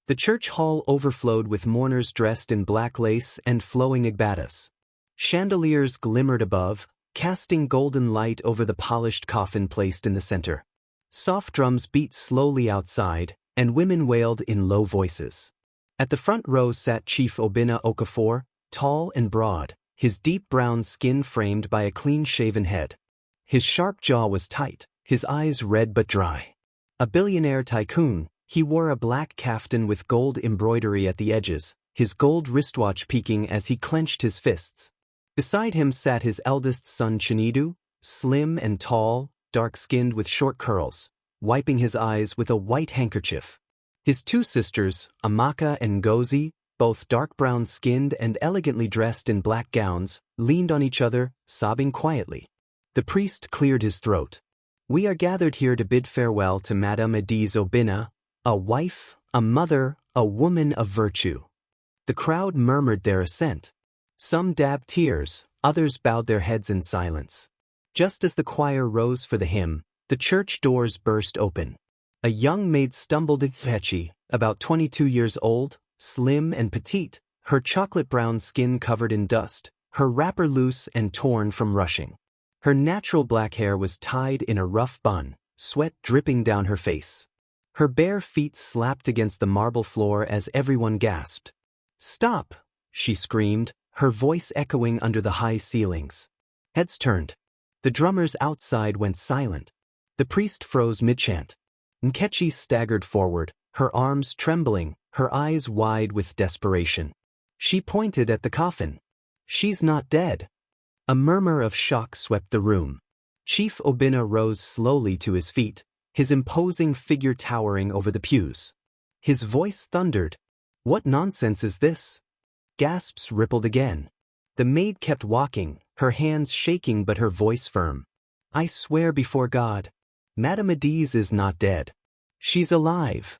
The church hall overflowed with mourners dressed in black lace and flowing igbatas. Chandeliers glimmered above, casting golden light over the polished coffin placed in the center. Soft drums beat slowly outside, and women wailed in low voices. At the front row sat Chief Obinna Okafor, tall and broad, his deep brown skin framed by a clean-shaven head. His sharp jaw was tight, his eyes red but dry. A billionaire tycoon, he wore a black kaftan with gold embroidery at the edges, his gold wristwatch peeking as he clenched his fists. Beside him sat his eldest son Chinidu, slim and tall, dark-skinned with short curls, wiping his eyes with a white handkerchief. His two sisters, Amaka and Ngozi, both dark brown-skinned and elegantly dressed in black gowns, leaned on each other, sobbing quietly. The priest cleared his throat. "We are gathered here to bid farewell to Madame Adiz Obinna, a wife, a mother, a woman of virtue." The crowd murmured their assent. Some dabbed tears, others bowed their heads in silence. Just as the choir rose for the hymn, the church doors burst open. A young maid stumbled into Nkechi, about 22 years old, slim and petite, her chocolate-brown skin covered in dust, her wrapper loose and torn from rushing. Her natural black hair was tied in a rough bun, sweat dripping down her face. Her bare feet slapped against the marble floor as everyone gasped. "Stop!" she screamed, her voice echoing under the high ceilings. Heads turned. The drummers outside went silent. The priest froze mid-chant. Nkechi staggered forward, her arms trembling, her eyes wide with desperation. She pointed at the coffin. "She's not dead." A murmur of shock swept the room. Chief Obinna rose slowly to his feet, his imposing figure towering over the pews. His voice thundered. "What nonsense is this?" Gasps rippled again. The maid kept walking, her hands shaking but her voice firm. "I swear before God, Madame Adiz is not dead. She's alive."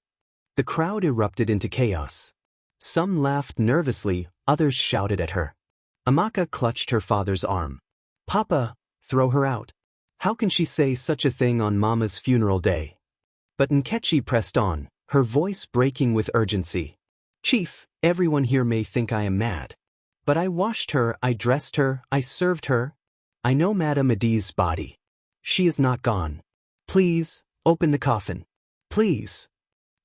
The crowd erupted into chaos. Some laughed nervously, others shouted at her. Amaka clutched her father's arm. "Papa, throw her out. How can she say such a thing on Mama's funeral day?" But Nkechi pressed on, her voice breaking with urgency. "Chief, everyone here may think I am mad. But I washed her, I dressed her, I served her. I know Madame Adiz's body. She is not gone. Please, open the coffin. Please."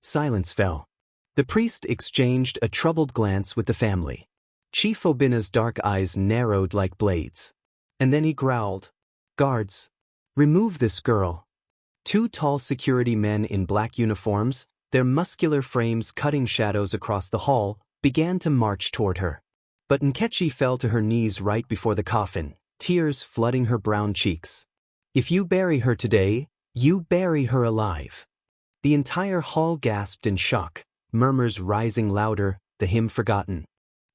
Silence fell. The priest exchanged a troubled glance with the family. Chief Obinna's dark eyes narrowed like blades. And then he growled, "Guards, remove this girl." Two tall security men in black uniforms, their muscular frames cutting shadows across the hall, began to march toward her. But Nkechi fell to her knees right before the coffin, tears flooding her brown cheeks. "If you bury her today, you bury her alive." The entire hall gasped in shock, murmurs rising louder, the hymn forgotten.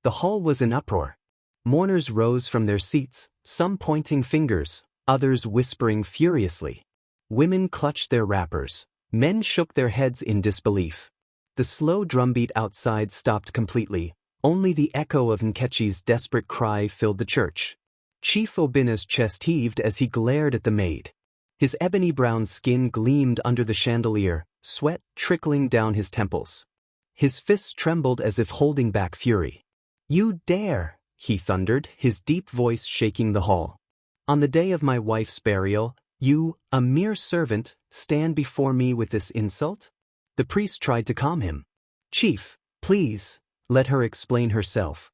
The hall was in uproar. Mourners rose from their seats, some pointing fingers, others whispering furiously. Women clutched their wrappers. Men shook their heads in disbelief. The slow drumbeat outside stopped completely. Only the echo of Nkechi's desperate cry filled the church. Chief Obinna's chest heaved as he glared at the maid. His ebony brown skin gleamed under the chandelier, sweat trickling down his temples. His fists trembled as if holding back fury. "You dare!" he thundered, his deep voice shaking the hall. "On the day of my wife's burial, you, a mere servant, stand before me with this insult?" The priest tried to calm him. "Chief, please, let her explain herself."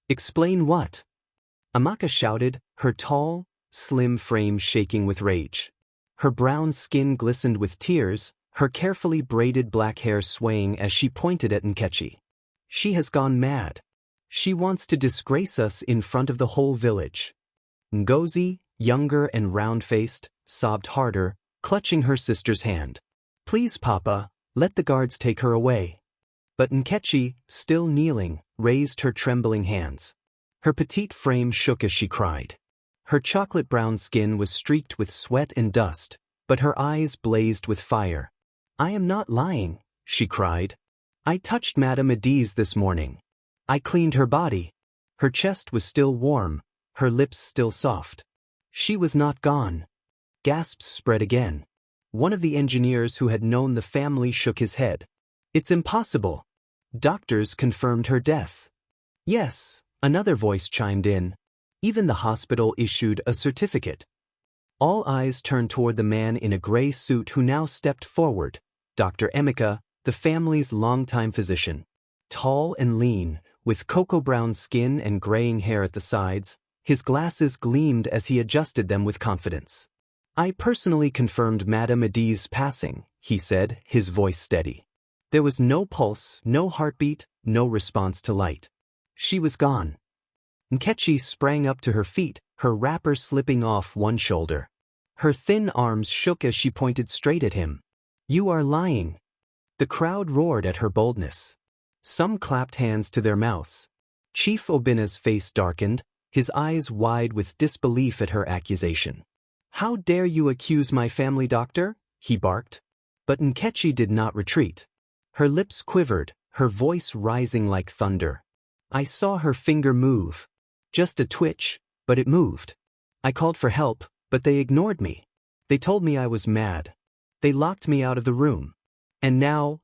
"Explain what?" Amaka shouted, her tall, slim frame shaking with rage. Her brown skin glistened with tears, her carefully braided black hair swaying as she pointed at Nkechi. "She has gone mad. She wants to disgrace us in front of the whole village." Ngozi, younger and round-faced, sobbed harder, clutching her sister's hand. "Please, Papa, let the guards take her away." But Nkechi, still kneeling, raised her trembling hands. Her petite frame shook as she cried. Her chocolate-brown skin was streaked with sweat and dust, but her eyes blazed with fire. "I am not lying," she cried. "I touched Madame Adiz this morning. I cleaned her body. Her chest was still warm, her lips still soft. She was not gone." Gasps spread again. One of the engineers who had known the family shook his head. "It's impossible." Doctors confirmed her death. Yes, another voice chimed in. Even the hospital issued a certificate. All eyes turned toward the man in a gray suit who now stepped forward, Dr. Emeka, the family's longtime physician. Tall and lean, with cocoa-brown skin and graying hair at the sides, his glasses gleamed as he adjusted them with confidence. I personally confirmed Madame Medee's passing, he said, his voice steady. There was no pulse, no heartbeat, no response to light. She was gone. Nkechi sprang up to her feet, her wrapper slipping off one shoulder. Her thin arms shook as she pointed straight at him. You are lying. The crowd roared at her boldness. Some clapped hands to their mouths. Chief Obina's face darkened, his eyes wide with disbelief at her accusation. How dare you accuse my family doctor? He barked. But Nkechi did not retreat. Her lips quivered, her voice rising like thunder. I saw her finger move. Just a twitch, but it moved. I called for help, but they ignored me. They told me I was mad. They locked me out of the room. And now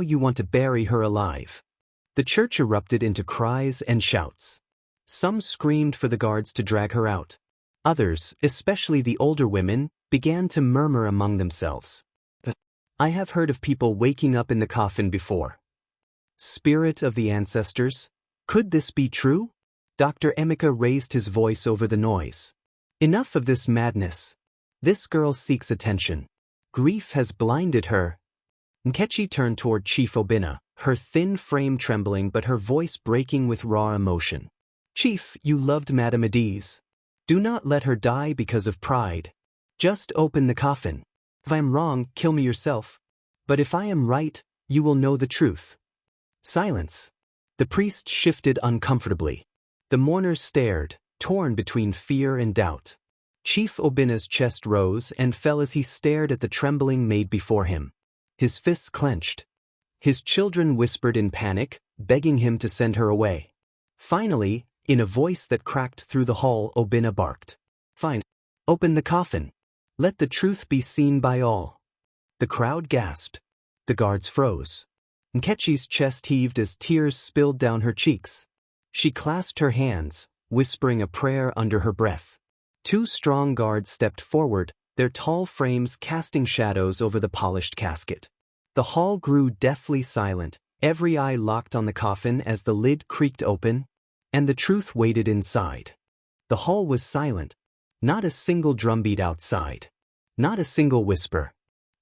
you want to bury her alive. The church erupted into cries and shouts. Some screamed for the guards to drag her out. Others, especially the older women, began to murmur among themselves. But I have heard of people waking up in the coffin before. Spirit of the ancestors? Could this be true? Dr. Emeka raised his voice over the noise. Enough of this madness. This girl seeks attention. Grief has blinded her. Nkechi turned toward Chief Obina, her thin frame trembling but her voice breaking with raw emotion. Chief, you loved Madame Medee's. Do not let her die because of pride. Just open the coffin. If I am wrong, kill me yourself. But if I am right, you will know the truth. Silence. The priest shifted uncomfortably. The mourners stared, torn between fear and doubt. Chief Obina's chest rose and fell as he stared at the trembling maid before him. His fists clenched. His children whispered in panic, begging him to send her away. Finally, in a voice that cracked through the hall, Obina barked. Fine. Open the coffin. Let the truth be seen by all. The crowd gasped. The guards froze. Nkechi's chest heaved as tears spilled down her cheeks. She clasped her hands, whispering a prayer under her breath. Two strong guards stepped forward, their tall frames casting shadows over the polished casket. The hall grew deathly silent, every eye locked on the coffin as the lid creaked open, and the truth waited inside. The hall was silent. Not a single drumbeat outside. Not a single whisper.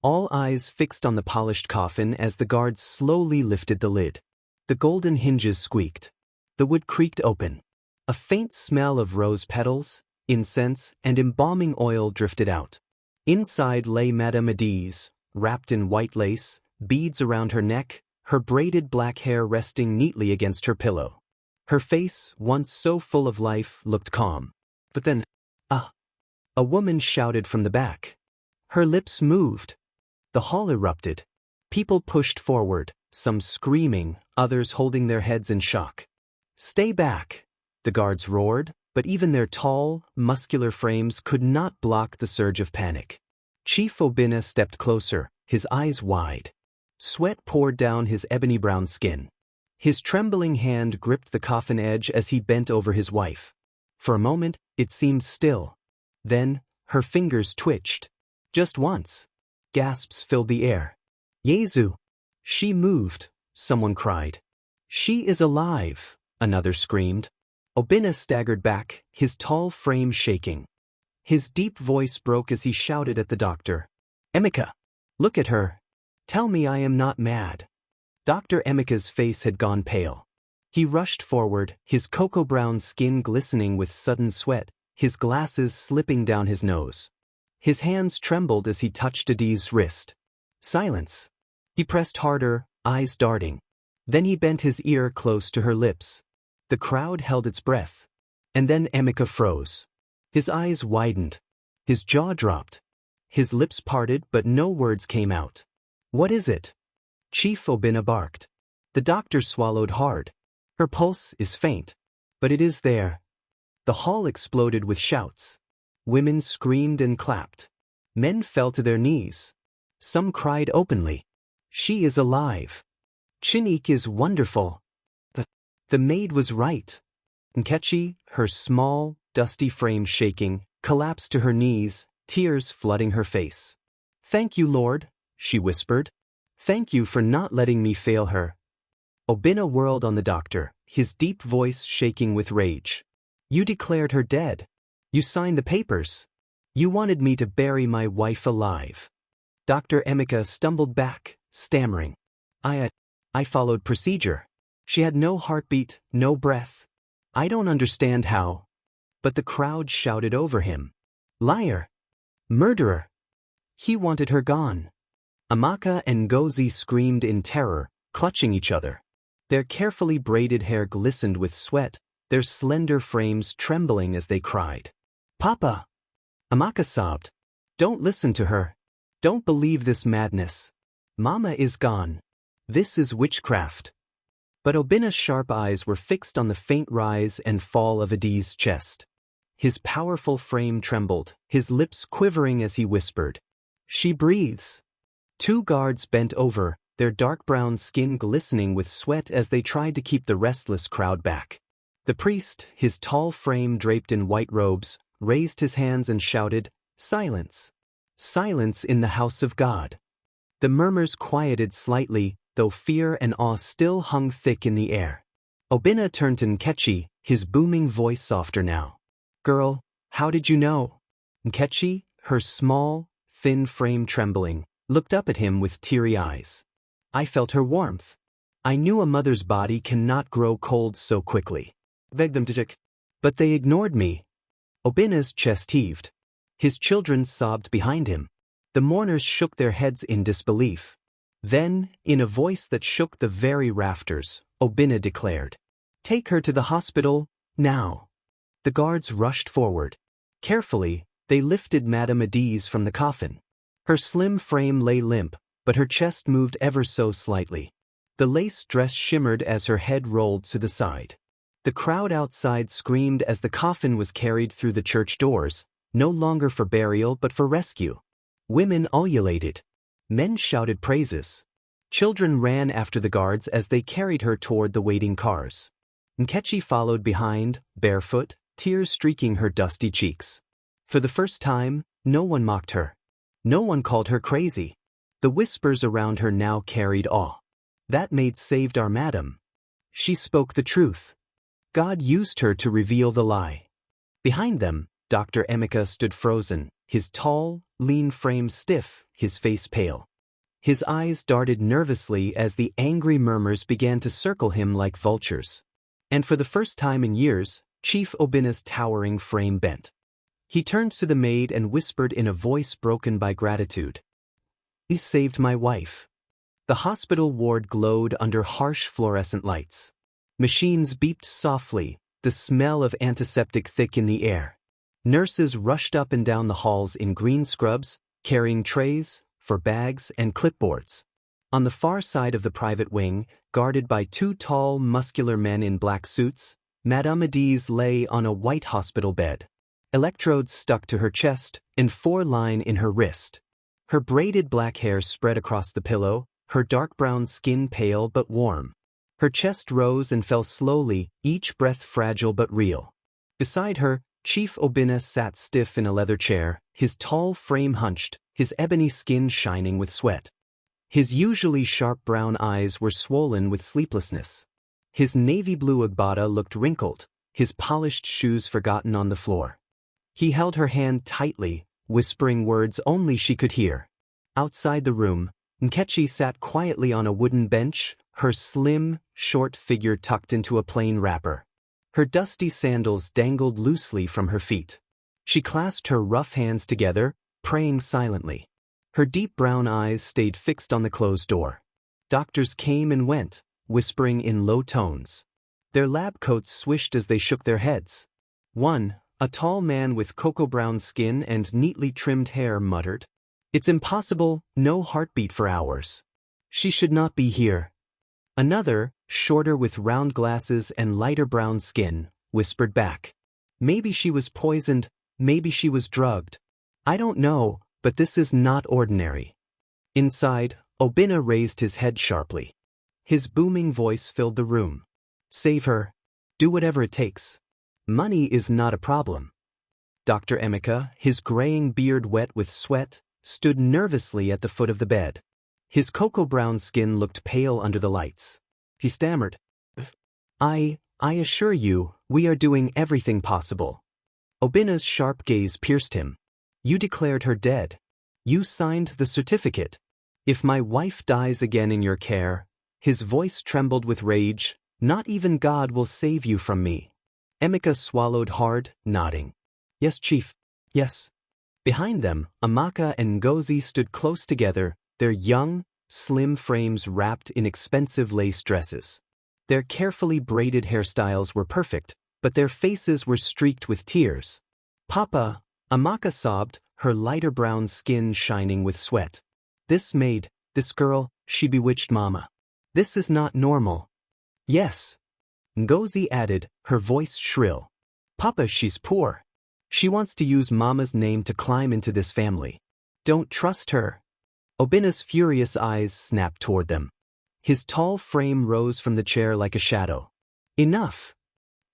All eyes fixed on the polished coffin as the guards slowly lifted the lid. The golden hinges squeaked. The wood creaked open. A faint smell of rose petals, incense, and embalming oil drifted out. Inside lay Madame Medee's, wrapped in white lace, beads around her neck, her braided black hair resting neatly against her pillow. Her face, once so full of life, looked calm. But then, a woman shouted from the back. Her lips moved. The hall erupted. People pushed forward, some screaming, others holding their heads in shock. Stay back, the guards roared, but even their tall, muscular frames could not block the surge of panic. Chief Obina stepped closer, his eyes wide. Sweat poured down his ebony-brown skin. His trembling hand gripped the coffin edge as he bent over his wife. For a moment, it seemed still. Then, her fingers twitched. Just once. Gasps filled the air. Yezu! She moved, someone cried. She is alive, another screamed. Obina staggered back, his tall frame shaking. His deep voice broke as he shouted at the doctor. Emeka! Look at her. Tell me I am not mad. Dr. Emeka's face had gone pale. He rushed forward, his cocoa-brown skin glistening with sudden sweat, his glasses slipping down his nose. His hands trembled as he touched Adi's wrist. Silence. He pressed harder, eyes darting. Then he bent his ear close to her lips. The crowd held its breath. And then Emeka froze. His eyes widened. His jaw dropped. His lips parted but no words came out. What is it? Chief Obina barked. The doctor swallowed hard. Her pulse is faint. But it is there. The hall exploded with shouts. Women screamed and clapped. Men fell to their knees. Some cried openly. She is alive. Chinique is wonderful. The maid was right. Nkechi, her small, dusty frame shaking, collapsed to her knees, tears flooding her face. Thank you, Lord, she whispered. Thank you for not letting me fail her. Obinna whirled on the doctor, his deep voice shaking with rage. You declared her dead. You signed the papers. You wanted me to bury my wife alive. Dr. Emeka stumbled back, stammering. I followed procedure. She had no heartbeat, no breath. I don't understand how. But the crowd shouted over him. Liar! Murderer! He wanted her gone. Amaka and Ngozi screamed in terror, clutching each other. Their carefully braided hair glistened with sweat, their slender frames trembling as they cried. Papa! Amaka sobbed. Don't listen to her. Don't believe this madness. Mama is gone. This is witchcraft. But Obinna's sharp eyes were fixed on the faint rise and fall of Adi's chest. His powerful frame trembled, his lips quivering as he whispered. She breathes. Two guards bent over, their dark brown skin glistening with sweat as they tried to keep the restless crowd back. The priest, his tall frame draped in white robes, raised his hands and shouted, Silence! Silence in the house of God. The murmurs quieted slightly, though fear and awe still hung thick in the air. Obinna turned to Nkechi, his booming voice softer now. Girl, how did you know? Nkechi, her small, thin frame trembling, looked up at him with teary eyes. I felt her warmth. I knew a mother's body cannot grow cold so quickly. Begged them to check. But they ignored me. Obinna's chest heaved. His children sobbed behind him. The mourners shook their heads in disbelief. Then, in a voice that shook the very rafters, Obinna declared, Take her to the hospital, now. The guards rushed forward. Carefully, they lifted Madame Adiz from the coffin. Her slim frame lay limp, but her chest moved ever so slightly. The lace dress shimmered as her head rolled to the side. The crowd outside screamed as the coffin was carried through the church doors, no longer for burial but for rescue. Women ululated. Men shouted praises. Children ran after the guards as they carried her toward the waiting cars. Nkechi followed behind, barefoot, tears streaking her dusty cheeks. For the first time, no one mocked her. No one called her crazy. The whispers around her now carried awe. That maid saved our madam. She spoke the truth. God used her to reveal the lie. Behind them, Dr. Emeka stood frozen, his tall, lean frame stiff, his face pale. His eyes darted nervously as the angry murmurs began to circle him like vultures. And for the first time in years, Chief Obinna's towering frame bent. He turned to the maid and whispered in a voice broken by gratitude. "You saved my wife." The hospital ward glowed under harsh fluorescent lights. Machines beeped softly, the smell of antiseptic thick in the air. Nurses rushed up and down the halls in green scrubs, carrying trays, for bags and clipboards. On the far side of the private wing, guarded by two tall, muscular men in black suits, Madame Adiz lay on a white hospital bed. Electrodes stuck to her chest, and 4-line in her wrist. Her braided black hair spread across the pillow, her dark brown skin pale but warm. Her chest rose and fell slowly, each breath fragile but real. Beside her, Chief Obinna sat stiff in a leather chair, his tall frame hunched, his ebony skin shining with sweat. His usually sharp brown eyes were swollen with sleeplessness. His navy blue agbada looked wrinkled, his polished shoes forgotten on the floor. He held her hand tightly, whispering words only she could hear. Outside the room, Nkechi sat quietly on a wooden bench, her slim, short figure tucked into a plain wrapper. Her dusty sandals dangled loosely from her feet. She clasped her rough hands together, praying silently. Her deep brown eyes stayed fixed on the closed door. Doctors came and went, whispering in low tones. Their lab coats swished as they shook their heads. One, a tall man with cocoa-brown skin and neatly trimmed hair, muttered, "It's impossible, no heartbeat for hours. She should not be here." Another, shorter with round glasses and lighter brown skin, whispered back, "Maybe she was poisoned, maybe she was drugged. I don't know, but this is not ordinary." Inside, Obinna raised his head sharply. His booming voice filled the room. Save her. Do whatever it takes. Money is not a problem. Dr. Emeka, his graying beard wet with sweat, stood nervously at the foot of the bed. His cocoa-brown skin looked pale under the lights. He stammered. I assure you, we are doing everything possible. Obina's sharp gaze pierced him. You declared her dead. You signed the certificate. If my wife dies again in your care, his voice trembled with rage, not even God will save you from me. Emeka swallowed hard, nodding. Yes, Chief. Yes. Behind them, Amaka and Ngozi stood close together, their young, slim frames wrapped in expensive lace dresses. Their carefully braided hairstyles were perfect, but their faces were streaked with tears. Papa, Amaka sobbed, her lighter brown skin shining with sweat. This maid, this girl, she bewitched Mama. This is not normal. Yes. Ngozi added, her voice shrill. Papa, she's poor. She wants to use Mama's name to climb into this family. Don't trust her. Obina's furious eyes snapped toward them. His tall frame rose from the chair like a shadow. Enough.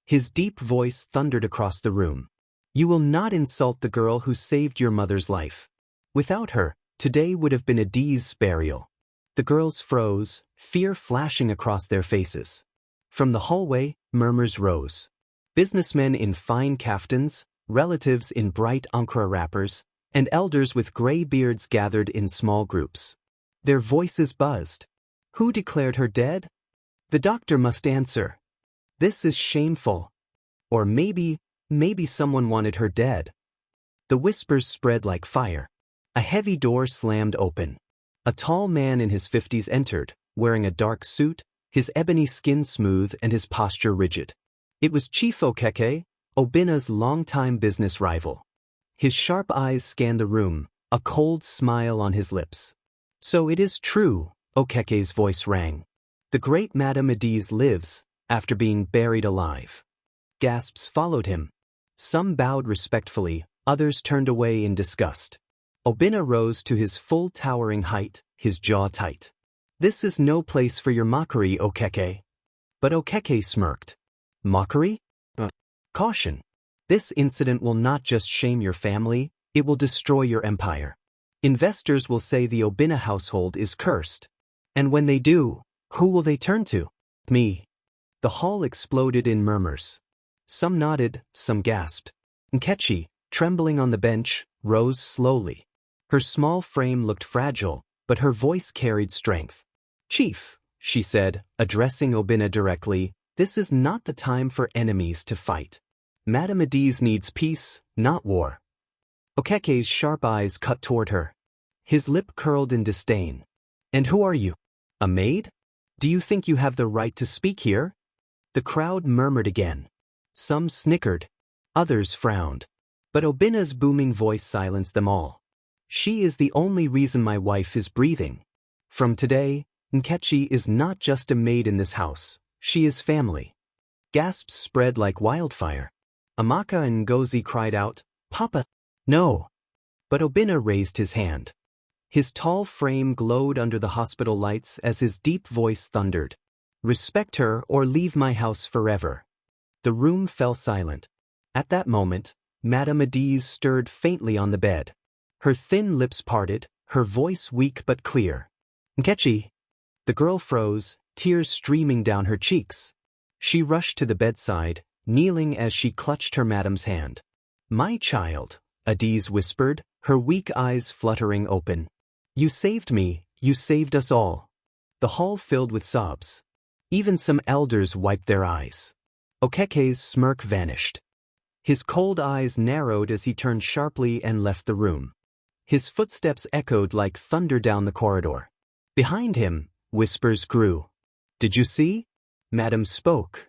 His deep voice thundered across the room. You will not insult the girl who saved your mother's life. Without her, today would have been Adi's burial. The girls froze, fear flashing across their faces. From the hallway, murmurs rose. Businessmen in fine kaftans, relatives in bright Ankara wrappers, and elders with gray beards gathered in small groups. Their voices buzzed. Who declared her dead? The doctor must answer. This is shameful. Or maybe someone wanted her dead. The whispers spread like fire. A heavy door slammed open. A tall man in his 50s entered, wearing a dark suit, his ebony skin smooth and his posture rigid. It was Chief Okeke, Obina's longtime business rival. His sharp eyes scanned the room, a cold smile on his lips. So it is true, Okeke's voice rang. The great Madame Adiz lives, after being buried alive. Gasps followed him. Some bowed respectfully, others turned away in disgust. Obina rose to his full towering height, his jaw tight. This is no place for your mockery, Okeke. But Okeke smirked. Mockery? Caution. This incident will not just shame your family, it will destroy your empire. Investors will say the Obina household is cursed. And when they do, who will they turn to? Me. The hall exploded in murmurs. Some nodded, some gasped. Nkechi, trembling on the bench, rose slowly. Her small frame looked fragile, but her voice carried strength. Chief, she said, addressing Obina directly, this is not the time for enemies to fight. Madame Adiz needs peace, not war. Okeke's sharp eyes cut toward her. His lip curled in disdain. And who are you? A maid? Do you think you have the right to speak here? The crowd murmured again. Some snickered. Others frowned. But Obina's booming voice silenced them all. She is the only reason my wife is breathing. From today, Nkechi is not just a maid in this house, she is family. Gasps spread like wildfire. Amaka and Ngozi cried out, Papa, no. But Obina raised his hand. His tall frame glowed under the hospital lights as his deep voice thundered. Respect her or leave my house forever. The room fell silent. At that moment, Madame Adiz stirred faintly on the bed. Her thin lips parted, her voice weak but clear. Nkechi. The girl froze, tears streaming down her cheeks. She rushed to the bedside, kneeling as she clutched her madam's hand. My child, Adiz whispered, her weak eyes fluttering open. You saved me, you saved us all. The hall filled with sobs. Even some elders wiped their eyes. Okeke's smirk vanished. His cold eyes narrowed as he turned sharply and left the room. His footsteps echoed like thunder down the corridor. Behind him, whispers grew. Did you see? Madame spoke.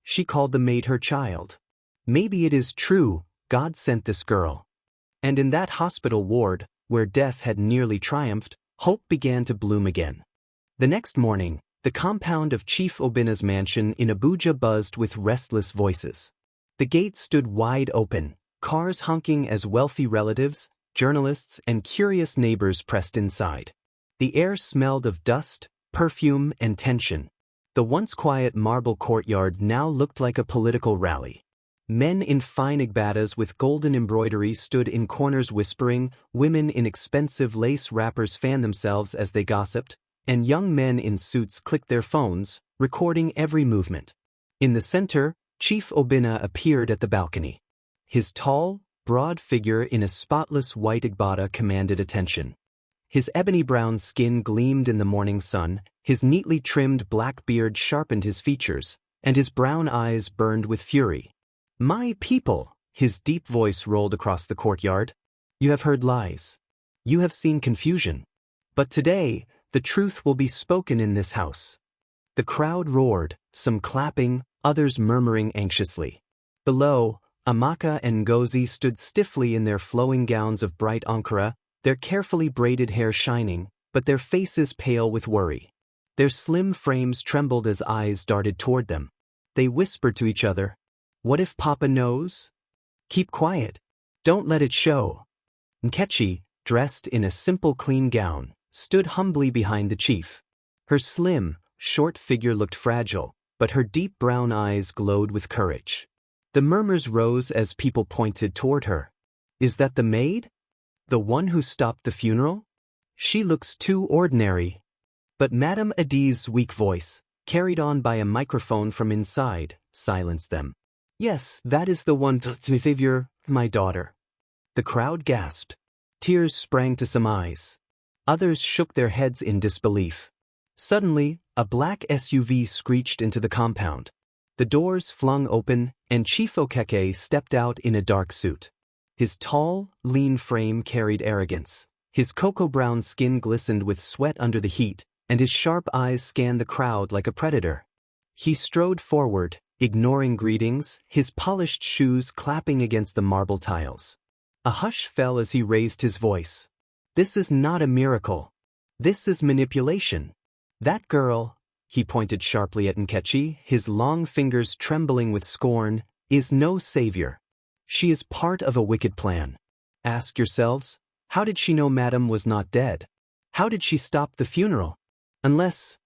She called the maid her child. Maybe it is true, God sent this girl. And in that hospital ward, where death had nearly triumphed, hope began to bloom again. The next morning, the compound of Chief Obina's mansion in Abuja buzzed with restless voices. The gates stood wide open, cars honking as wealthy relatives, journalists, and curious neighbors pressed inside. The air smelled of dust, perfume, and tension. The once quiet marble courtyard now looked like a political rally. Men in fine igbatas with golden embroidery stood in corners whispering, women in expensive lace wrappers fanned themselves as they gossiped, and young men in suits clicked their phones, recording every movement. In the center, Chief Obinna appeared at the balcony. His tall, broad figure in a spotless white igbata commanded attention. His ebony-brown skin gleamed in the morning sun, his neatly trimmed black beard sharpened his features, and his brown eyes burned with fury. "My people," his deep voice rolled across the courtyard. "You have heard lies. You have seen confusion. But today, the truth will be spoken in this house." The crowd roared, some clapping, others murmuring anxiously. Below, Amaka and Ngozi stood stiffly in their flowing gowns of bright ankara, their carefully braided hair shining, but their faces pale with worry. Their slim frames trembled as eyes darted toward them. They whispered to each other, "What if Papa knows? Keep quiet. Don't let it show." Nkechi, dressed in a simple clean gown, stood humbly behind the chief. Her slim, short figure looked fragile, but her deep brown eyes glowed with courage. The murmurs rose as people pointed toward her. "Is that the maid? The one who stopped the funeral? She looks too ordinary." But Madame Adi's weak voice, carried on by a microphone from inside, silenced them. "Yes, that is the one to save my daughter." The crowd gasped. Tears sprang to some eyes. Others shook their heads in disbelief. Suddenly, a black SUV screeched into the compound. The doors flung open, and Chief Okeke stepped out in a dark suit. His tall, lean frame carried arrogance. His cocoa-brown skin glistened with sweat under the heat, and his sharp eyes scanned the crowd like a predator. He strode forward, ignoring greetings, his polished shoes clapping against the marble tiles. A hush fell as he raised his voice. "This is not a miracle. This is manipulation. That girl," he pointed sharply at Nkechi, his long fingers trembling with scorn, "is no savior. She is part of a wicked plan. Ask yourselves, how did she know Madame was not dead? How did she stop the funeral? Unless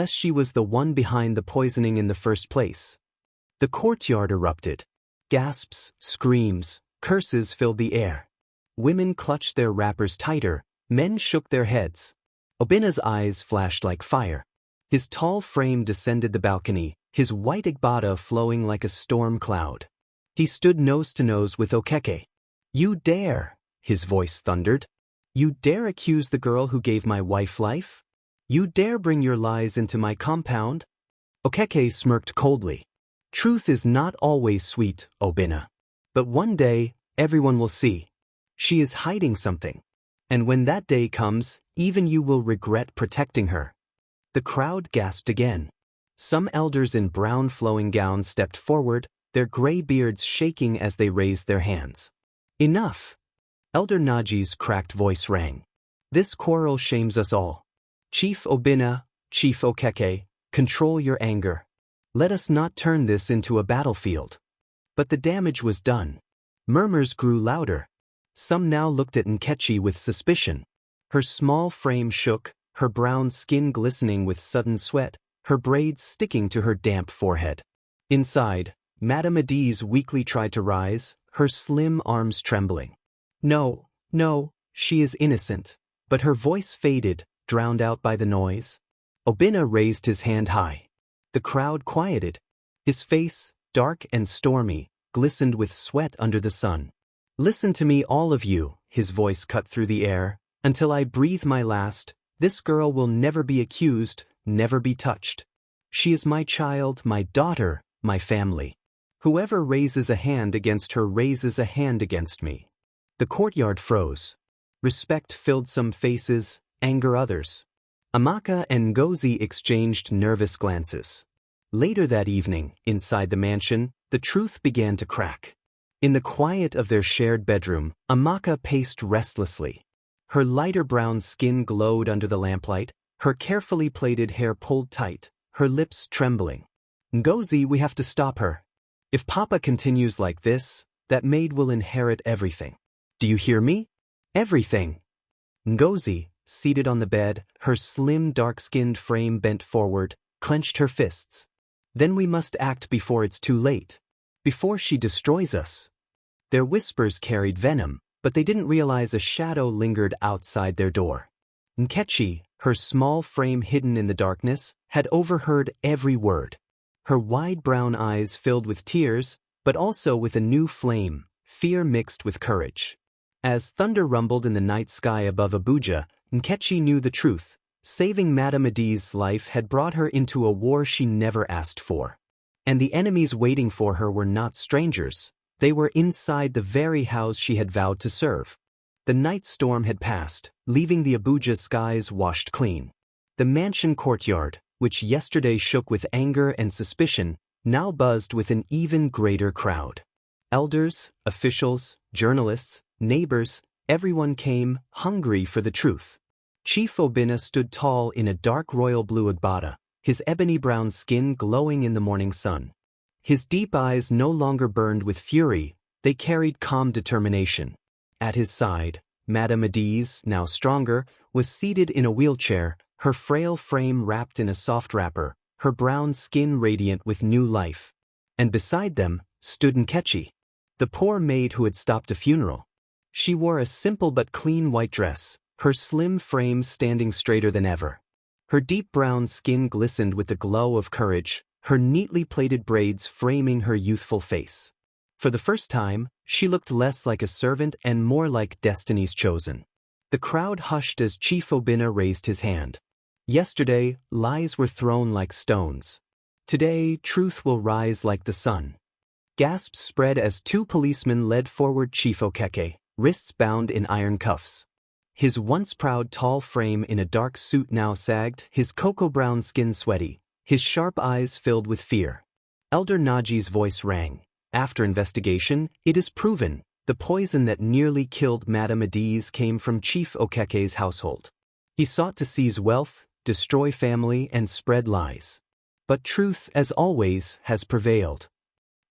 she was the one behind the poisoning in the first place." The courtyard erupted. Gasps, screams, curses filled the air. Women clutched their wrappers tighter, men shook their heads. Obinna's eyes flashed like fire. His tall frame descended the balcony, his white igbata flowing like a storm cloud. He stood nose to nose with Okeke. "You dare," his voice thundered. "You dare accuse the girl who gave my wife life? You dare bring your lies into my compound?" Okeke smirked coldly. "Truth is not always sweet, Obinna. But one day, everyone will see. She is hiding something. And when that day comes, even you will regret protecting her." The crowd gasped again. Some elders in brown flowing gowns stepped forward, their gray beards shaking as they raised their hands. "Enough!" Elder Naji's cracked voice rang. "This quarrel shames us all. Chief Obinna, Chief Okeke, control your anger. Let us not turn this into a battlefield." But the damage was done. Murmurs grew louder. Some now looked at Nkechi with suspicion. Her small frame shook, her brown skin glistening with sudden sweat, her braids sticking to her damp forehead. Inside, Madame Adiz weakly tried to rise, her slim arms trembling. No, she is innocent." But her voice faded, drowned out by the noise. Obinna raised his hand high. The crowd quieted. His face, dark and stormy, glistened with sweat under the sun. "Listen to me, all of you," his voice cut through the air. "Until I breathe my last, this girl will never be accused, never be touched. She is my child, my daughter, my family. Whoever raises a hand against her raises a hand against me." The courtyard froze. Respect filled some faces, anger others. Amaka and Ngozi exchanged nervous glances. Later that evening, inside the mansion, the truth began to crack. In the quiet of their shared bedroom, Amaka paced restlessly. Her lighter brown skin glowed under the lamplight, her carefully plaited hair pulled tight, her lips trembling. "Ngozi, we have to stop her. If Papa continues like this, that maid will inherit everything. Do you hear me? Everything." Ngozi, seated on the bed, her slim dark-skinned frame bent forward, clenched her fists. Then we must act before it's too late. Before she destroys us. Their whispers carried venom, but they didn't realize a shadow lingered outside their door. Nkechi, her small frame hidden in the darkness, had overheard every word. Her wide brown eyes filled with tears, but also with a new flame, fear mixed with courage. As thunder rumbled in the night sky above Abuja, Nkechi knew the truth. Saving Madame Adi's life had brought her into a war she never asked for. And the enemies waiting for her were not strangers. They were inside the very house she had vowed to serve. The night storm had passed, leaving the Abuja skies washed clean. The mansion courtyard, which yesterday shook with anger and suspicion, now buzzed with an even greater crowd. Elders, officials, journalists, neighbors, everyone came, hungry for the truth. Chief Obinna stood tall in a dark royal blue agbada, his ebony-brown skin glowing in the morning sun. His deep eyes no longer burned with fury, they carried calm determination. At his side, Madame Adiz, now stronger, was seated in a wheelchair, her frail frame wrapped in a soft wrapper, her brown skin radiant with new life. And beside them stood Nkechi, the poor maid who had stopped a funeral. She wore a simple but clean white dress, her slim frame standing straighter than ever. Her deep brown skin glistened with the glow of courage, her neatly plaited braids framing her youthful face. For the first time, she looked less like a servant and more like destiny's chosen. The crowd hushed as Chief Obinna raised his hand. Yesterday, lies were thrown like stones. Today, truth will rise like the sun. Gasps spread as two policemen led forward Chief Okeke, wrists bound in iron cuffs. His once proud tall frame in a dark suit now sagged, his cocoa-brown skin sweaty, his sharp eyes filled with fear. Elder Naji's voice rang. After investigation, it is proven, the poison that nearly killed Madame Adiz came from Chief Okeke's household. He sought to seize wealth, destroy family, and spread lies. But truth, as always, has prevailed.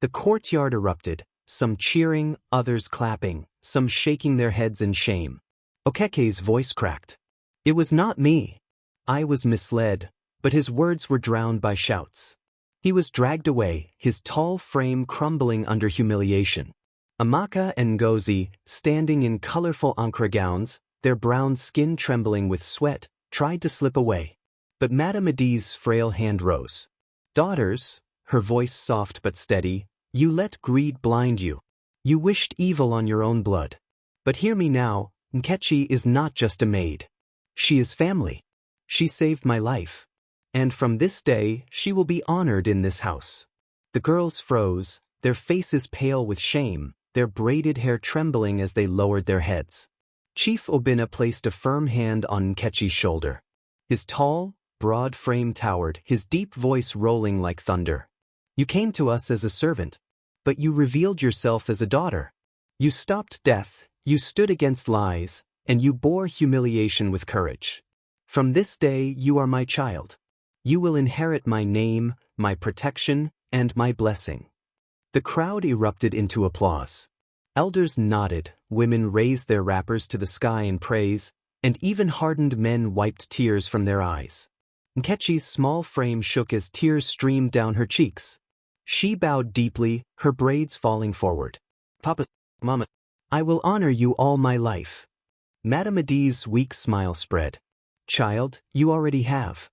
The courtyard erupted, some cheering, others clapping, some shaking their heads in shame. Okeke's voice cracked. It was not me. I was misled, but his words were drowned by shouts. He was dragged away, his tall frame crumbling under humiliation. Amaka and Ngozi, standing in colorful ankara gowns, their brown skin trembling with sweat, tried to slip away. But Madame Adiz's frail hand rose. Daughters, her voice soft but steady, you let greed blind you. You wished evil on your own blood. But hear me now, Nkechi is not just a maid. She is family. She saved my life. And from this day, she will be honored in this house. The girls froze, their faces pale with shame, their braided hair trembling as they lowered their heads. Chief Obinna placed a firm hand on Nkechi's shoulder. His tall, broad frame towered, his deep voice rolling like thunder. You came to us as a servant, but you revealed yourself as a daughter. You stopped death, you stood against lies, and you bore humiliation with courage. From this day you are my child. You will inherit my name, my protection, and my blessing. The crowd erupted into applause. Elders nodded, women raised their wrappers to the sky in praise, and even hardened men wiped tears from their eyes. Nkechi's small frame shook as tears streamed down her cheeks. She bowed deeply, her braids falling forward. Papa, Mama, I will honor you all my life. Madame Adiz's weak smile spread. Child, you already have.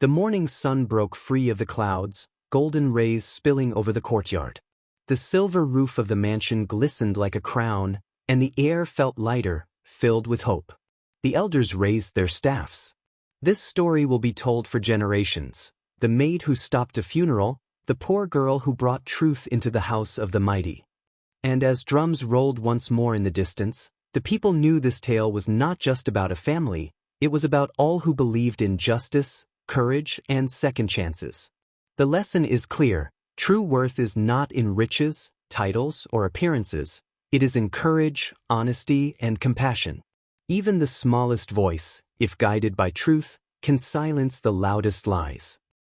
The morning sun broke free of the clouds, golden rays spilling over the courtyard. The silver roof of the mansion glistened like a crown, and the air felt lighter, filled with hope. The elders raised their staffs. This story will be told for generations. The maid who stopped a funeral, the poor girl who brought truth into the house of the mighty. And as drums rolled once more in the distance, the people knew this tale was not just about a family, it was about all who believed in justice, courage, and second chances. The lesson is clear. True worth is not in riches, titles, or appearances. It is in courage, honesty, and compassion. Even the smallest voice, if guided by truth, can silence the loudest lies.